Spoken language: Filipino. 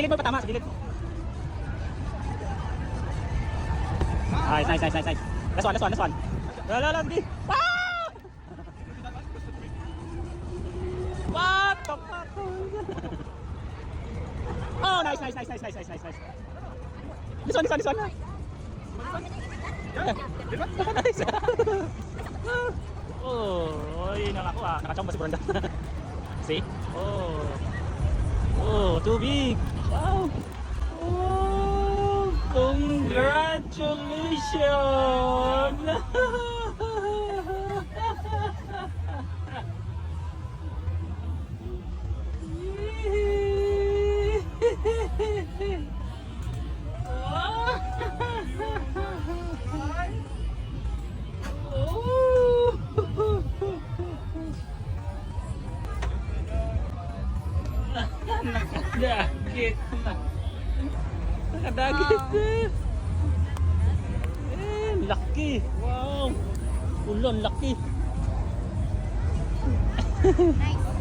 gilid mo patama, sa gilid. Nice, nice, nice, nice, nice. Last one, last one, last one. Lagi. Ah! What the fuck? Oh, nice, nice, nice, nice, nice, nice, nice. This one, this one, this one. Nice. Oh, ay nakakuha. Nakachamba si Brenda. See? Oh, too big. Wow. Oh, congratulations. Nakadagit. Nakadagit. Laki. Wow. Ulon, laki. Nice.